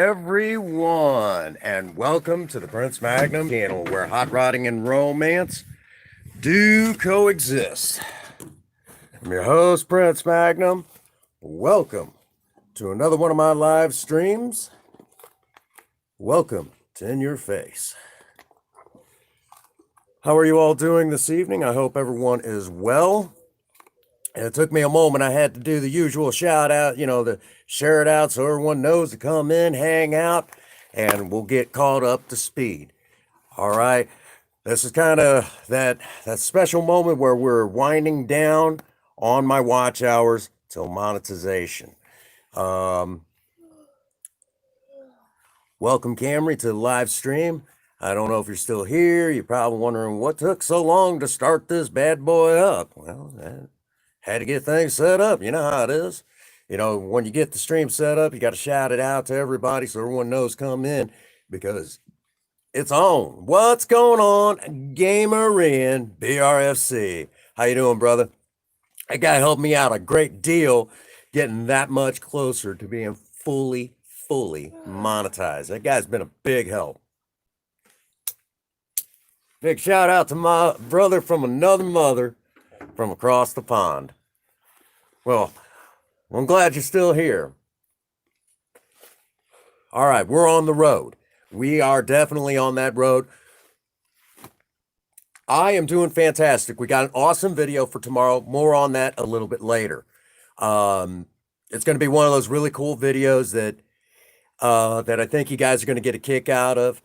Everyone, and welcome to the Prince Magnum channel where hot rodding and romance do coexist. I'm your host, Prince Magnum. Welcome to another one of my live streams. Welcome to In Your Face. How are you all doing this evening? I hope everyone is well. And it took me a moment. I had to do the usual shout out, to share it out so everyone knows to come in, hang out, and we'll get caught up to speed. All right. This is kind of that special moment where we're winding down on my watch hours till monetization. Welcome, Camry, to the live stream. I don't know if you're still here. You're probably wondering what took so long to start this bad boy up. Well, had to get things set up. You know how it is. When you get the stream set up, you got to shout it out to everybody so everyone knows come in because it's on. What's going on, Gamer in BRFC? How you doing, brother? That guy helped me out a great deal getting that much closer to being fully monetized. That guy's been a big help. Big shout out to my brother from another mother from across the pond. Well, I'm glad you're still here. All right, we're on the road. We are definitely on that road. I am doing fantastic. We got an awesome video for tomorrow. More on that a little bit later. It's going to be one of those really cool videos that I think you guys are going to get a kick out of.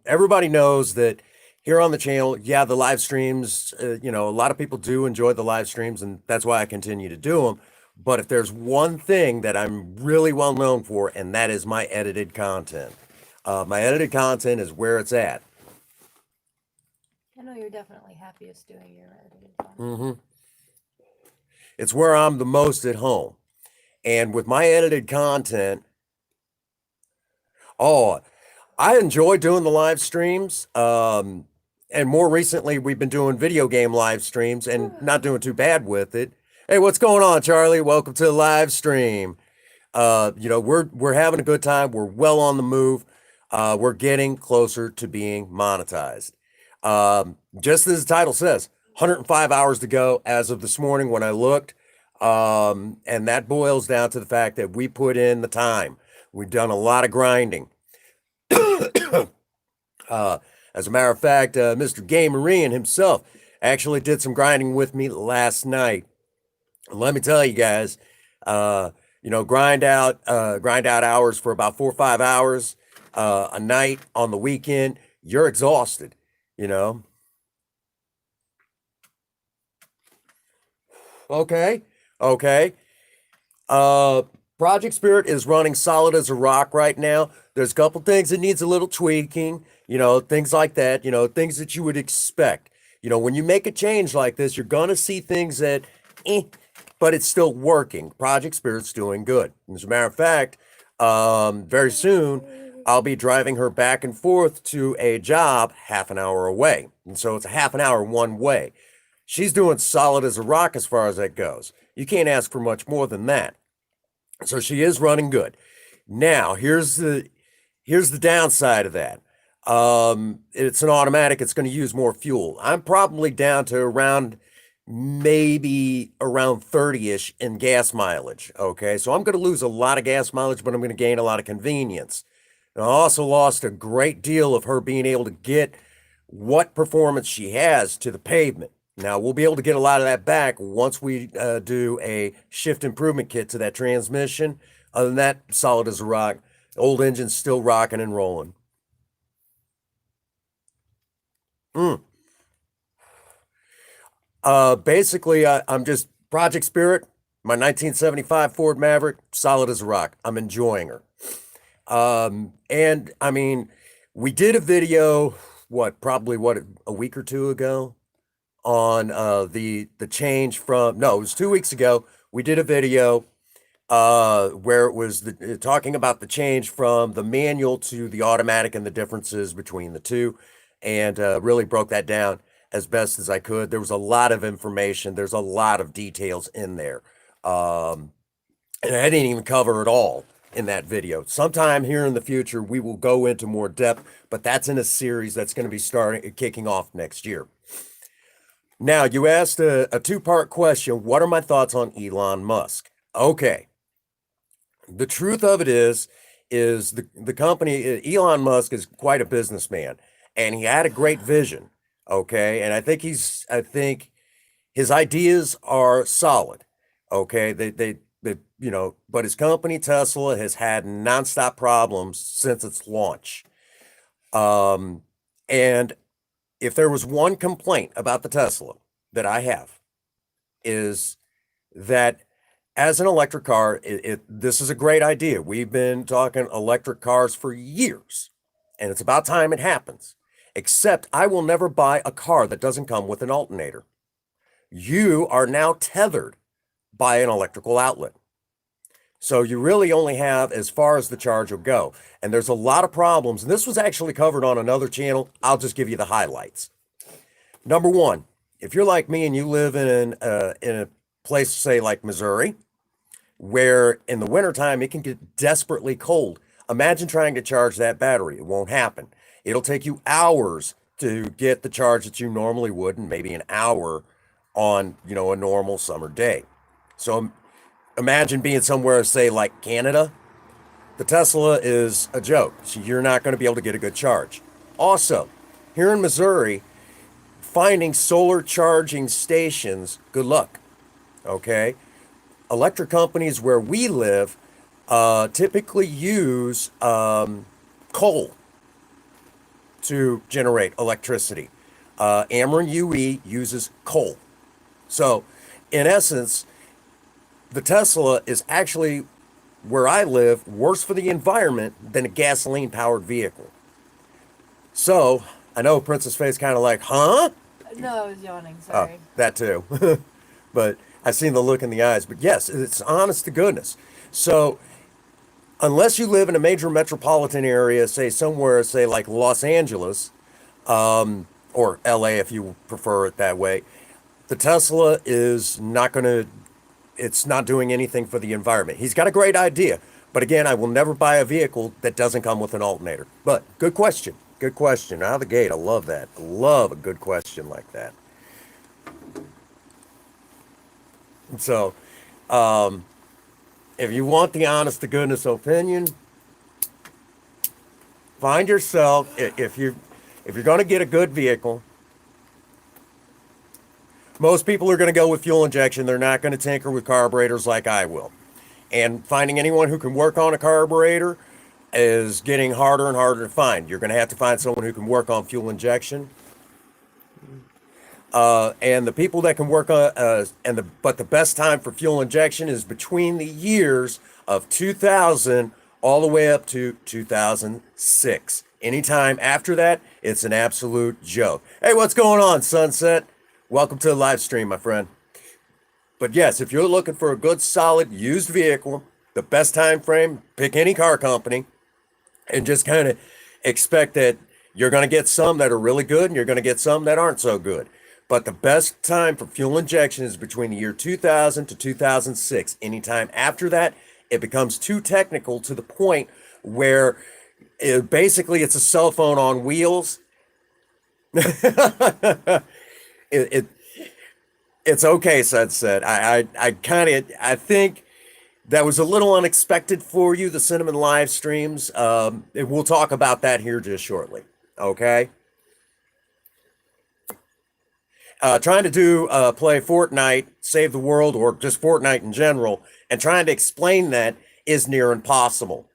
Everybody knows that here on the channel, yeah, the live streams, a lot of people do enjoy the live streams, and that's why I continue to do them. But if there's one thing that I'm really well known for, and that is my edited content. My edited content is where it's at. I know you're definitely happiest doing your edited content. Mm-hmm. It's where I'm the most at home. And with my edited content, I enjoy doing the live streams. And more recently, we've been doing video game live streams and not doing too bad with it. Hey, what's going on, Charlie? Welcome to the live stream. We're having a good time. We're well on the move. We're getting closer to being monetized. Just as the title says, 105 hours to go as of this morning when I looked. And that boils down to the fact that we put in the time. We've done a lot of grinding. As a matter of fact, Mr. Gamerian himself actually did some grinding with me last night. Let me tell you guys, grind out hours for about 4 or 5 hours a night on the weekend. You're exhausted, Okay. Project Spirit is running solid as a rock right now. There's a couple things that needs a little tweaking, things like that, things that you would expect. When you make a change like this, you're going to see things that, but it's still working. Project Spirit's doing good. As a matter of fact, very soon, I'll be driving her back and forth to a job half an hour away. And so it's a half an hour one way. She's doing solid as a rock as far as that goes. You can't ask for much more than that. So she is running good. Now, here's the downside of that. It's an automatic. It's going to use more fuel. I'm probably down to maybe around 30-ish in gas mileage. Okay, so I'm going to lose a lot of gas mileage, but I'm going to gain a lot of convenience. And I also lost a great deal of her being able to get what performance she has to the pavement. Now, we'll be able to get a lot of that back once we do a shift improvement kit to that transmission. Other than that, solid as a rock. Old engine's still rocking and rolling. Basically, I'm just Project Spirit, my 1975 Ford Maverick, solid as a rock. I'm enjoying her. And I mean, we did a video, probably a week or two ago on the change from, no, it was 2 weeks ago. We did a video where it was talking about the change from the manual to the automatic and the differences between the two, and really broke that down as best as I could. There was a lot of information. There's a lot of details in there. And I didn't even cover it all. in that video. Sometime here in the future, we will go into more depth, but that's in a series that's going to be kicking off next year. Now, you asked a two-part question. What are my thoughts on Elon Musk? Okay. The truth of it is the company, Elon Musk is quite a businessman, and he had a great vision. Okay. And I think his ideas are solid. Okay. But his company, Tesla, has had nonstop problems since its launch. And if there was one complaint about the Tesla that I have, is that as an electric car, this is a great idea. We've been talking electric cars for years, and it's about time it happens. Except I will never buy a car that doesn't come with an alternator. You are now tethered by an electrical outlet. So you really only have as far as the charge will go. And there's a lot of problems. And this was actually covered on another channel. I'll just give you the highlights. Number one, if you're like me and you live in a place, say like Missouri, where in the wintertime it can get desperately cold. Imagine trying to charge that battery. It won't happen. It'll take you hours to get the charge that you normally would, and maybe an hour on, a normal summer day. So imagine being somewhere, say like Canada. The Tesla is a joke. So you're not going to be able to get a good charge. Also, here in Missouri, finding solar charging stations, good luck. Okay. Electric companies where we live typically use coal to generate electricity. Ameren UE uses coal. So, in essence, the Tesla is actually, where I live, worse for the environment than a gasoline-powered vehicle. So, I know Princess Faye's kind of like, huh? No, I was yawning. Sorry. That too. But I've seen the look in the eyes. But yes, it's honest to goodness. So, unless you live in a major metropolitan area, say somewhere, say like Los Angeles, or LA if you prefer it that way, the Tesla is not going to, it's not doing anything for the environment. He's got a great idea. But again, I will never buy a vehicle that doesn't come with an alternator. But good question. Good question. Out of the gate, I love that. I love a good question like that. So, if you want the honest to goodness opinion, find yourself, if you're going to get a good vehicle, most people are going to go with fuel injection. They're not going to tinker with carburetors like I will. And finding anyone who can work on a carburetor is getting harder and harder to find. You're going to have to find someone who can work on fuel injection. And the people that can work on, but the best time for fuel injection is between the years of 2000 all the way up to 2006. Anytime after that, it's an absolute joke. Hey, what's going on, Sunset? Welcome to the live stream, my friend. But yes, if you're looking for a good, solid, used vehicle, the best time frame, pick any car company, and just kind of expect that you're going to get some that are really good and you're going to get some that aren't so good. But the best time for fuel injection is between the year 2000 to 2006. Anytime after that, it becomes too technical to the point where basically it's a cell phone on wheels. It's okay, Sunset. I think that was a little unexpected for you, the Cinnamon live streams. We'll talk about that here just shortly. Okay. Trying to play Fortnite, Save the World, or just Fortnite in general, and trying to explain that is near impossible.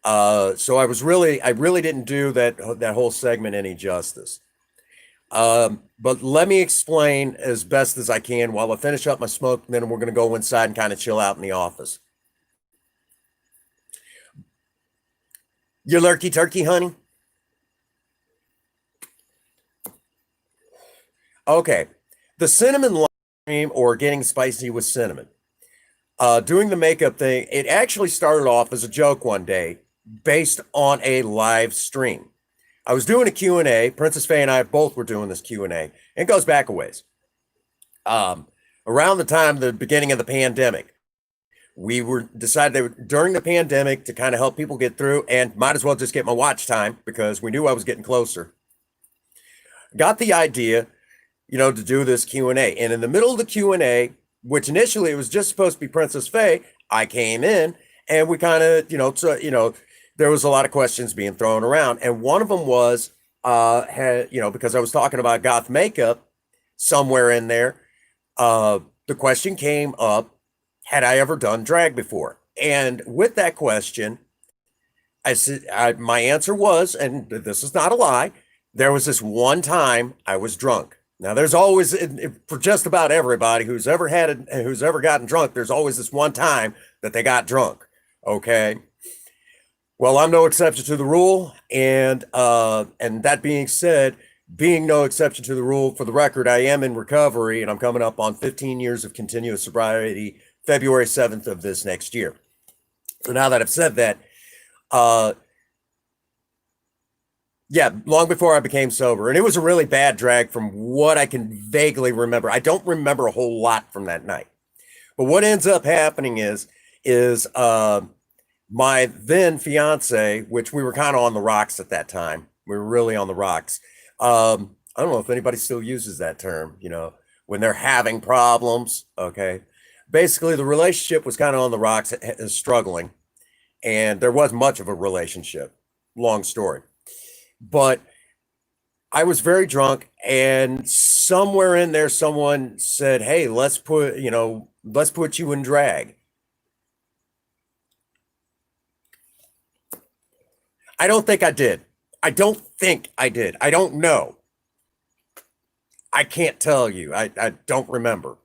So I really didn't do that whole segment any justice. But let me explain as best as I can while I finish up my smoke, and then we're going to go inside and kind of chill out in the office. You lurky turkey, honey? Okay. The cinnamon live stream, or getting spicy with cinnamon. Doing the makeup thing, it actually started off as a joke one day based on a live stream. I was doing a Q&A. Princess Faye and I both were doing this Q&A. And it goes back a ways. Around the time, the beginning of the pandemic, We were decided that during the pandemic to kind of help people get through, and might as well just get my watch time because we knew I was getting closer. Got the idea, to do this Q&A. And in the middle of the Q&A, which initially it was just supposed to be Princess Faye, I came in and we kind of, there was a lot of questions being thrown around. And one of them was, because I was talking about goth makeup somewhere in there, the question came up, had I ever done drag before? And with that question, I said, my answer was, and this is not a lie, there was this one time I was drunk. Now, there's always, for just about everybody who's ever gotten drunk, there's always this one time that they got drunk. Okay. Well, I'm no exception to the rule, and that being said, being no exception to the rule, for the record, I am in recovery, and I'm coming up on 15 years of continuous sobriety, February 7th of this next year. So now that I've said that, yeah, long before I became sober, and it was a really bad drag from what I can vaguely remember. I don't remember a whole lot from that night, but what ends up happening is my then fiance, which we were kind of on the rocks at that time. We were really on the rocks. I don't know if anybody still uses that term, when they're having problems. Okay. Basically, the relationship was kind of on the rocks, struggling, and there wasn't much of a relationship. Long story. But I was very drunk, and somewhere in there, someone said, "Hey, let's put you in drag." I don't think I did. I don't know. I can't tell you. I don't remember.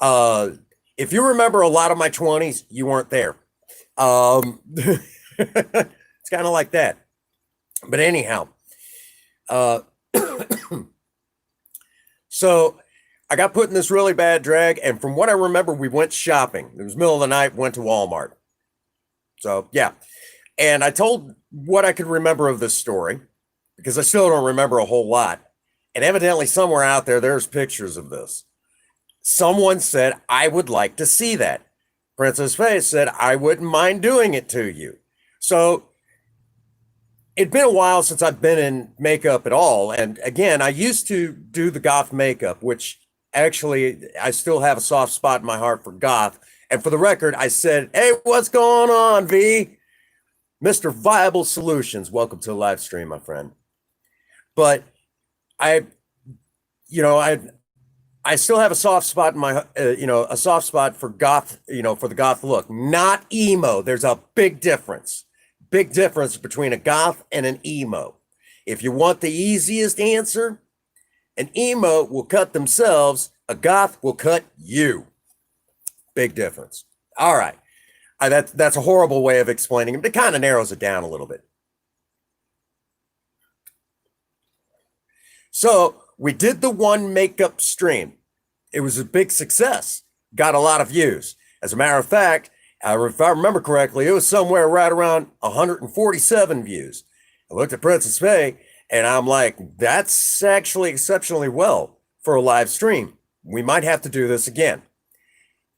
If you remember a lot of my 20s, you weren't there. It's kind of like that. But anyhow, so I got put in this really bad drag, and from what I remember, we went shopping. It was middle of the night, went to Walmart. So yeah. And I told what I could remember of this story, because I still don't remember a whole lot. And evidently somewhere out there, there's pictures of this. Someone said, I would like to see that. Princess Faye said, I wouldn't mind doing it to you. So it'd been a while since I've been in makeup at all. And again, I used to do the goth makeup, which actually I still have a soft spot in my heart for goth. And for the record, I said, hey, what's going on, V? Mr. Viable Solutions. Welcome to the live stream, my friend. But I still have a soft spot in my, a soft spot for goth, for the goth look, not emo. There's a big difference between a goth and an emo. If you want the easiest answer, an emo will cut themselves, a goth will cut you. Big difference. All right. That's a horrible way of explaining it, but it kind of narrows it down a little bit. So we did the one makeup stream. It was a big success. Got a lot of views. As a matter of fact, if I remember correctly, it was somewhere right around 147 views. I looked at Princess Faye and I'm like, that's actually exceptionally well for a live stream. We might have to do this again.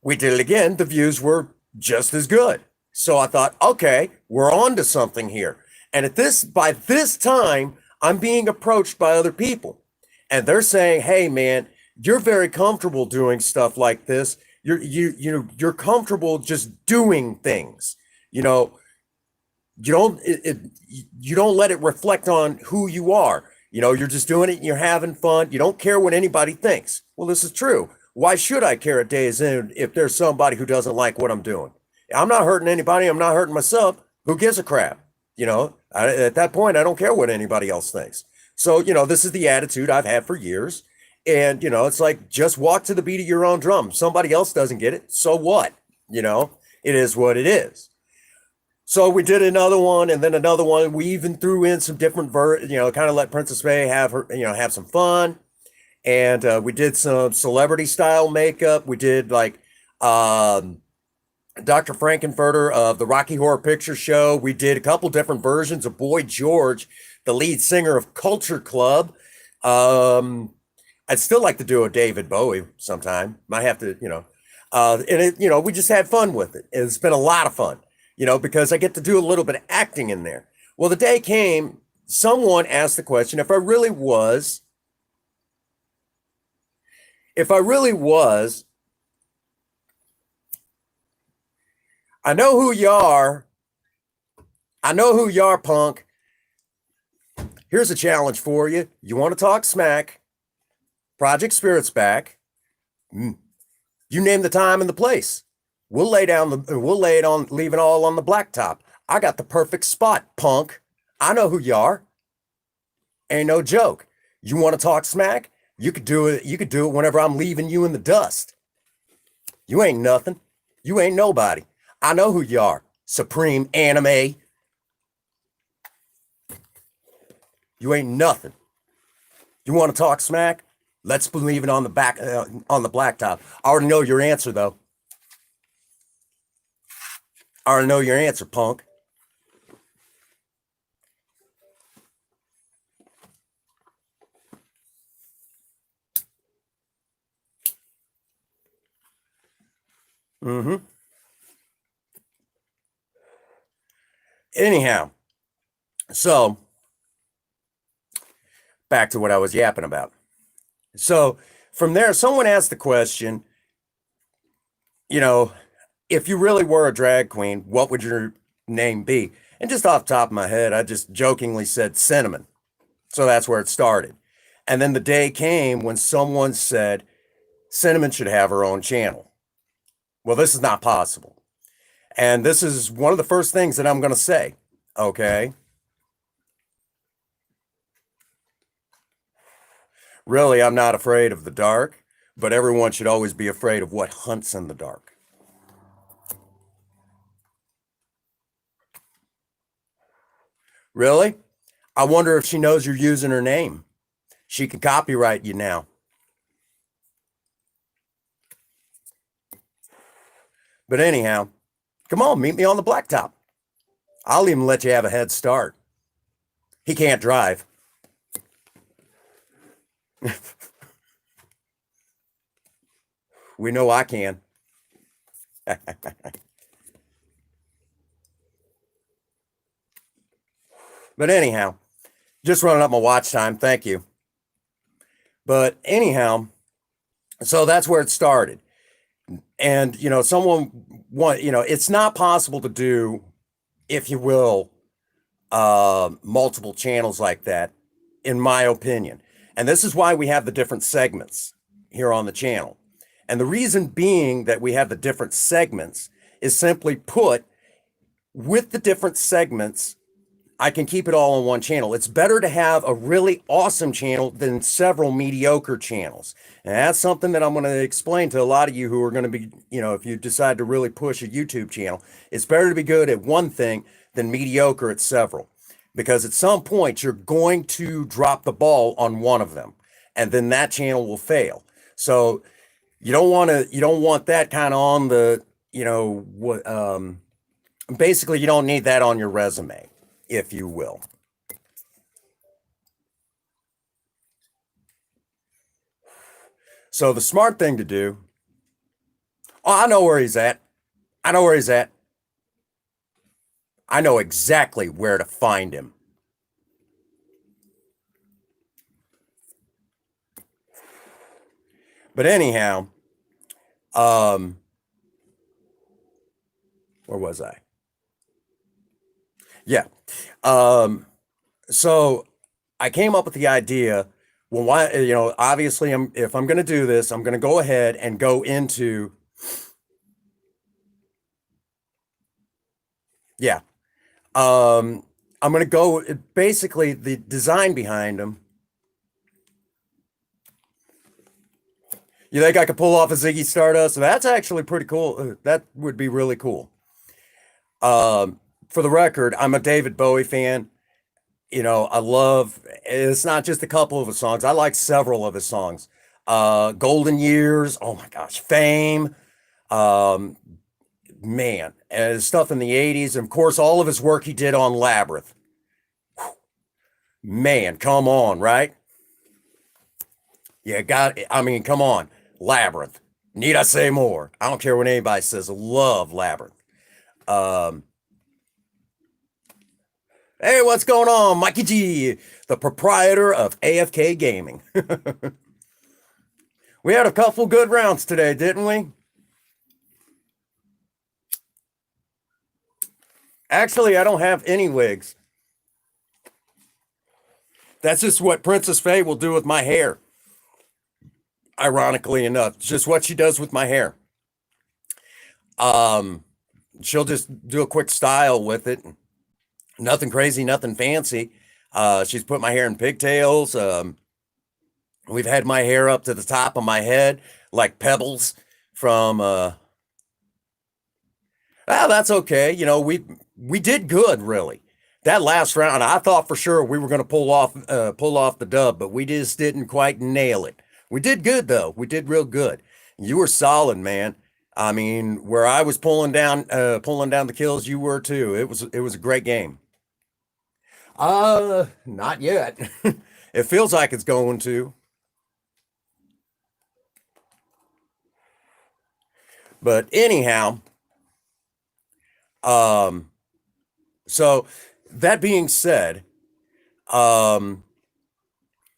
We did it again. The views were just as good. So I thought, okay, we're on to something here. And by this time, I'm being approached by other people. And they're saying, hey man, you're very comfortable doing stuff like this. You're comfortable just doing things. You don't let it reflect on who you are. You're just doing it and you're having fun. You don't care what anybody thinks. Well, this is true. Why should I care at day's end if there's somebody who doesn't like what I'm doing? I'm not hurting anybody. I'm not hurting myself. Who gives a crap? At that point, I don't care what anybody else thinks. So, this is the attitude I've had for years. And, it's like, just walk to the beat of your own drum. Somebody else doesn't get it. So what? It is what it is. So we did another one and then another one. We even threw in some different kind of let Princess Faye have her, have some fun. And we did some celebrity style makeup. We did like Dr. Frankenfurter of the Rocky Horror Picture Show. We did a couple different versions of Boy George, the lead singer of Culture Club. I'd still like to do a David Bowie sometime. Might have to, And it, you know, we just had fun with it. It's been a lot of fun, you know, because I get to do a little bit of acting in there. Well, the day came, someone asked the question if I really was, I know who you are. I know who you are, punk. Here's a challenge for you. You want to talk smack? Project Spirit's back. You name the time and the place. We'll lay it on, leave it all on the blacktop. I got the perfect spot, punk. I know who you are. Ain't no joke. You want to talk smack? You could do it. You could do it whenever I'm leaving you in the dust. You ain't nothing. You ain't nobody. I know who you are. Supreme Anime. You ain't nothing. You want to talk smack? Let's leave it on the blacktop. I already know your answer, though. I already know your answer, punk. Anyhow, so back to what I was yapping about. So from there, someone asked the question, you know, if you really were a drag queen, what would your name be? And just off the top of my head, I just jokingly said cinnamon. So that's where it started. And then the day came when someone said cinnamon should have her own channel. Well, this is not possible. And this is one of the first things that I'm going to say. Okay. Really, I'm not afraid of the dark, but everyone should always be afraid of what hunts in the dark. Really? I wonder if she knows you're using her name. She can copyright you now. But anyhow, come on, meet me on the blacktop. I'll even let you have a head start. He can't drive. We know I can. But anyhow, just running up my watch time. Thank you. But anyhow, so that's where it started. And, you know, it's not possible to do, if you will, multiple channels like that, in my opinion. And this is why we have the different segments here on the channel. And the reason being that we have the different segments is simply put, with the different segments, I can keep it all on one channel. It's better to have a really awesome channel than several mediocre channels. And that's something that I'm going to explain to a lot of you who are going to be, you know, if you decide to really push a YouTube channel, it's better to be good at one thing than mediocre at several. Because at some point you're going to drop the ball on one of them, and then that channel will fail. So you don't want that kind of on the, you know, what, basically you don't need that on your resume, if you will. So the smart thing to do, oh, I know where he's at. I know where he's at. I know exactly where to find him. But anyhow, where was I? Yeah. So I came up with the idea. Well, why, you know, obviously if I'm going to do this, I'm going to go ahead and go into, yeah. I'm going to go basically the design behind them. You think I could pull off a Ziggy Stardust? That's actually pretty cool. That would be really cool. For the record, I'm a David Bowie fan. You know, it's not just a couple of his songs. I like several of his songs. Golden Years, oh my gosh, Fame, um, man, and stuff in the 80s. And of course, all of his work he did on Labyrinth. Man, come on, right? Yeah, I mean, come on, Labyrinth. Need I say more? I don't care what anybody says. I love Labyrinth. Um, hey, what's going on? Mikey G, the proprietor of AFK Gaming. We had a couple good rounds today, didn't we? Actually, I don't have any wigs. That's just what Princess Faye will do with my hair. Ironically enough, it's just what she does with my hair. Um, she'll just do a quick style with it. Nothing crazy, nothing fancy. She's put my hair in pigtails. We've had my hair up to the top of my head like pebbles from that's okay. You know, we did good really. That last round, I thought for sure we were going to pull off the dub, but we just didn't quite nail it. We did good though. We did real good. You were solid, man. I mean, where I was pulling down the kills, you were too. It was a great game. Not yet. It feels like it's going to. But anyhow, um, so that being said, um,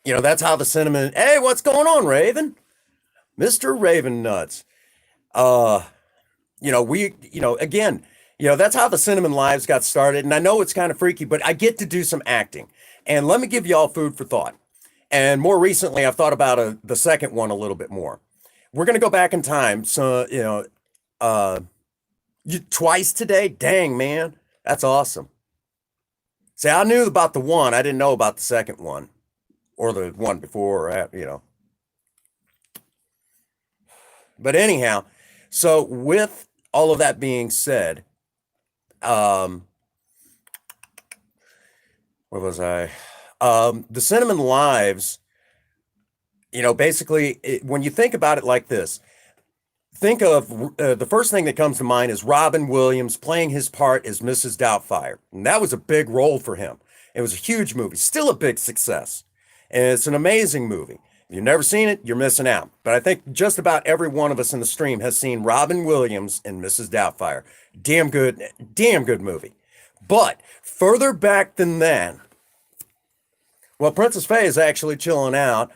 that's how the cinnamon. Hey, what's going on, Raven? Mr. Raven Nuts. Uh, again, that's how the Cinnamon Lives got started. And I know it's kind of freaky, but I get to do some acting. And let me give y'all food for thought. And more recently, I've thought about the second one a little bit more. We're going to go back in time. So, uh, twice today. Dang, man. That's awesome. See, I knew about the one. I didn't know about the second one or the one before or after. But anyhow, so with all of that being said, um, where was I? The Cinnamon Lives, basically, when you think about it like this, think of the first thing that comes to mind is Robin Williams playing his part as Mrs. Doubtfire. And that was a big role for him. It was a huge movie, still a big success. And it's an amazing movie. If you've never seen it, you're missing out. But I think just about every one of us in the stream has seen Robin Williams and Mrs. Doubtfire. Damn good movie. But further back than that, well, Princess Faye is actually chilling out.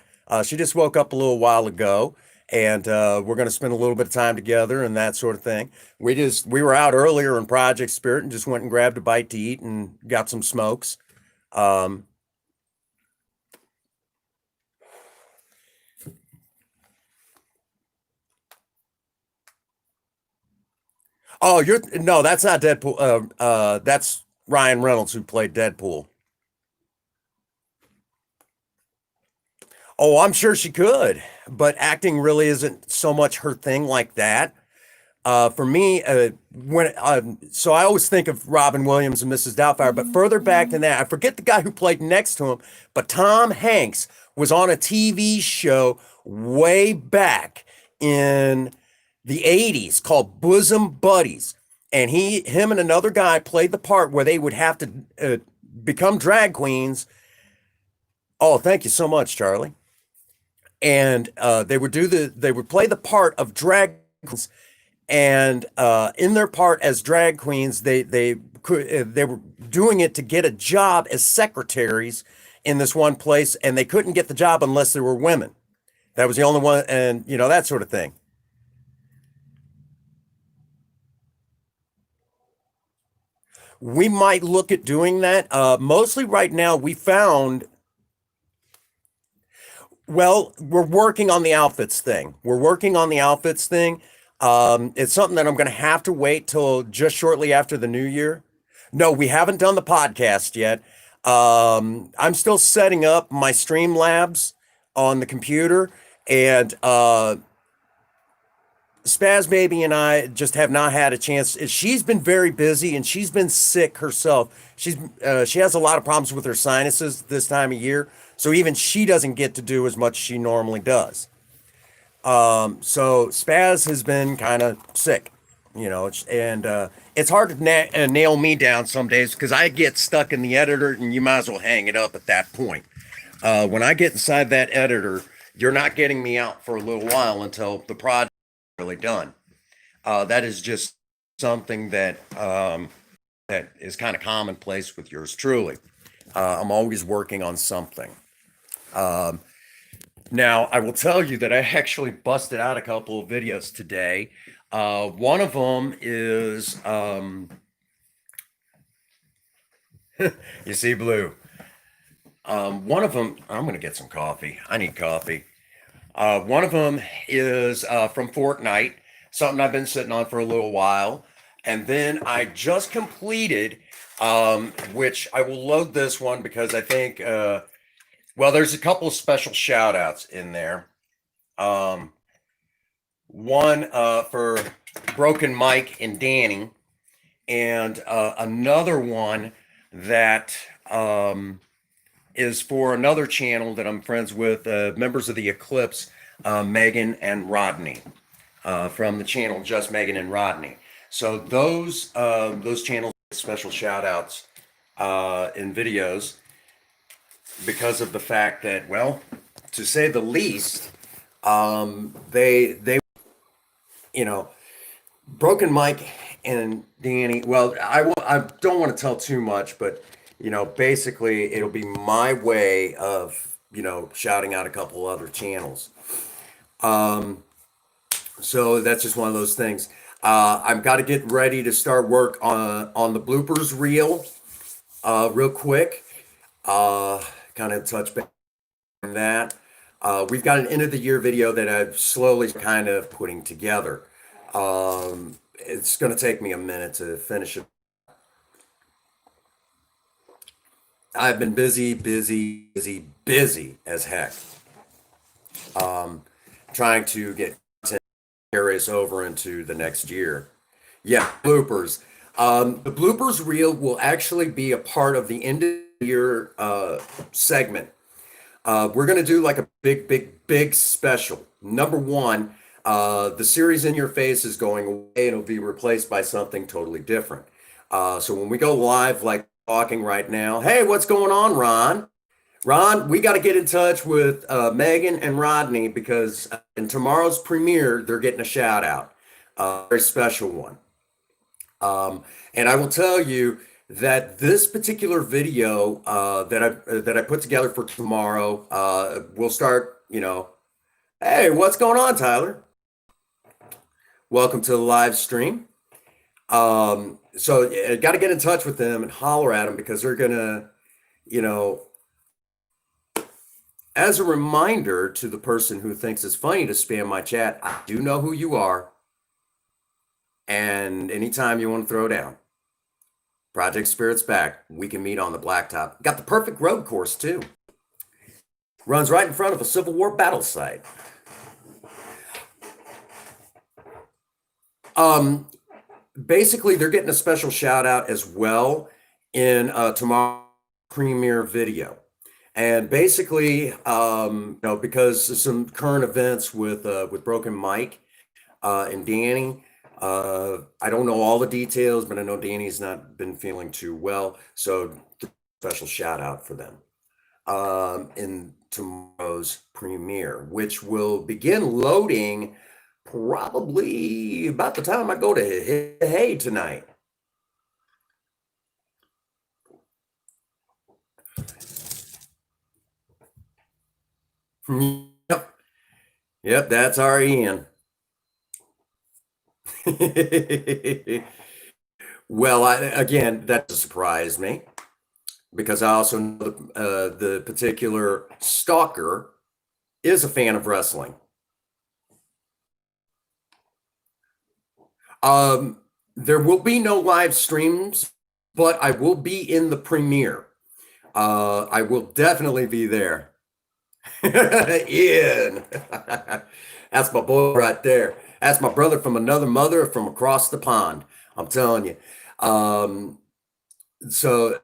She just woke up a little while ago, and we're going to spend a little bit of time together and that sort of thing. We were out earlier in Project Spirit and just went and grabbed a bite to eat and got some smokes. Um, Oh, no, that's not Deadpool. That's Ryan Reynolds who played Deadpool. Oh, I'm sure she could, but acting really isn't so much her thing like that. For me, so I always think of Robin Williams and Mrs. Doubtfire, but further back than that, I forget the guy who played next to him, but Tom Hanks was on a TV show way back in the 80s called Bosom Buddies. And him and another guy played the part where they would have to become drag queens. Oh, thank you so much, Charlie. And they would play the part of drag queens, and in their part as drag queens, they were doing it to get a job as secretaries in this one place, and they couldn't get the job unless they were women. That was the only one, and that sort of thing. We might look at doing that. Mostly right now, we found. Well, we're working on the outfits thing. We're working on the outfits thing. It's something that I'm going to have to wait till just shortly after the new year. No, we haven't done the podcast yet. I'm still setting up my Streamlabs on the computer, and Spaz Baby and I just have not had a chance. She's been very busy and she's been sick herself. She has a lot of problems with her sinuses this time of year, so even she doesn't get to do as much as she normally does. So Spaz has been kind of sick, and it's hard to nail me down some days because I get stuck in the editor, and you might as well hang it up at that point. When I get inside that editor, you're not getting me out for a little while until the project really done. That is just something that that is kind of commonplace with yours truly. I'm always working on something. Um, Now, I will tell you that I actually busted out a couple of videos today. One of them is, you see blue. One of them, I'm going to get some coffee. I need coffee. One of them is from Fortnite, something I've been sitting on for a little while. And then I just completed, which I will load this one because I think, well, there's a couple of special shout outs in there. Um, One for Broken Mike and Danny, and another one that is for another channel that I'm friends with, members of the Eclipse, Megan and Rodney, from the channel Just Megan and Rodney. So those channels get special shout outs in videos because of the fact that, well, to say the least, they you know, Broken Mike and Danny. Well, I don't want to tell too much, but basically, it'll be my way of shouting out a couple other channels. So that's just one of those things. I've got to get ready to start work on the bloopers reel, real quick. Kind of touch base on that. We've got an end of the year video that I've slowly kind of putting together. It's going to take me a minute to finish it. I've been busy as heck. Trying to get carries over into the next year. Yeah, bloopers. The bloopers reel will actually be a part of the end of the year segment. We're going to do like a big special. Number one, the series In Your Face is going away and it'll be replaced by something totally different. So when we go live, like talking right now, hey, what's going on, Ron? Ron, we got to get in touch with Megan and Rodney because in tomorrow's premiere, they're getting a shout out, a very special one. And I will tell you that this particular video that I put together for tomorrow, we'll start. Hey, what's going on, Tyler? Welcome to the live stream. So I got to get in touch with them and holler at them because they're gonna, you know, as a reminder to the person who thinks it's funny to spam my chat, I do know who you are. And anytime you want to throw down, Project Spirit's back. We can meet on the blacktop. Got the perfect road course too. Runs right in front of a Civil War battle site. Basically, they're getting a special shout out as well in tomorrow's premiere video. And basically, because of some current events with Broken Mike and Danny, I don't know all the details, but I know Danny's not been feeling too well. So special shout out for them in tomorrow's premiere, which will begin loading probably about the time I go to Hey tonight. Yep, that's our Ian. Well, again, that surprised me because I also know the particular stalker is a fan of wrestling. There will be no live streams, but I will be in the premiere. I will definitely be there. Ian. That's my boy right there. That's my brother from another mother from across the pond. I'm telling you. So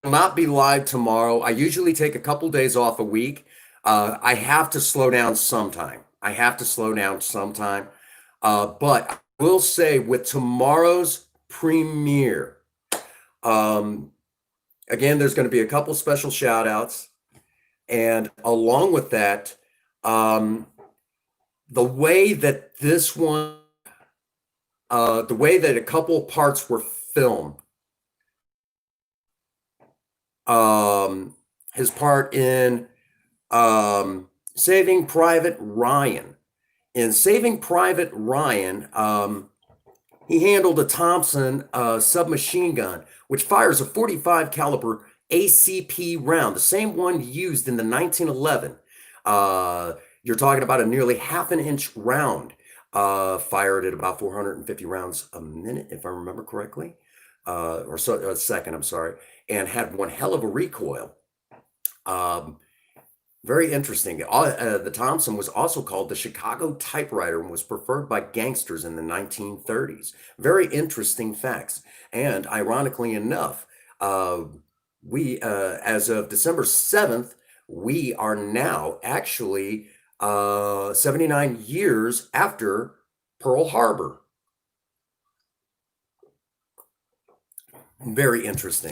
I'll not be live tomorrow. I usually take a couple days off a week. I have to slow down sometime. But I will say with tomorrow's premiere, again, there's going to be a couple special shout outs. And along with that, the way that this one, the way that a couple parts were filmed, his part in Saving Private Ryan. In Saving Private Ryan, he handled a Thompson submachine gun, which fires a 45 caliber ACP round, the same one used in the 1911. You're talking about a nearly half an inch round, fired at about 450 rounds a minute, if I remember correctly, or so a second, I'm sorry, and had one hell of a recoil. Um, Very interesting. The Thompson was also called the Chicago typewriter and was preferred by gangsters in the 1930s. Very interesting facts. And ironically enough, uh, as of December 7th, we are now actually 79 years after Pearl Harbor. Very interesting.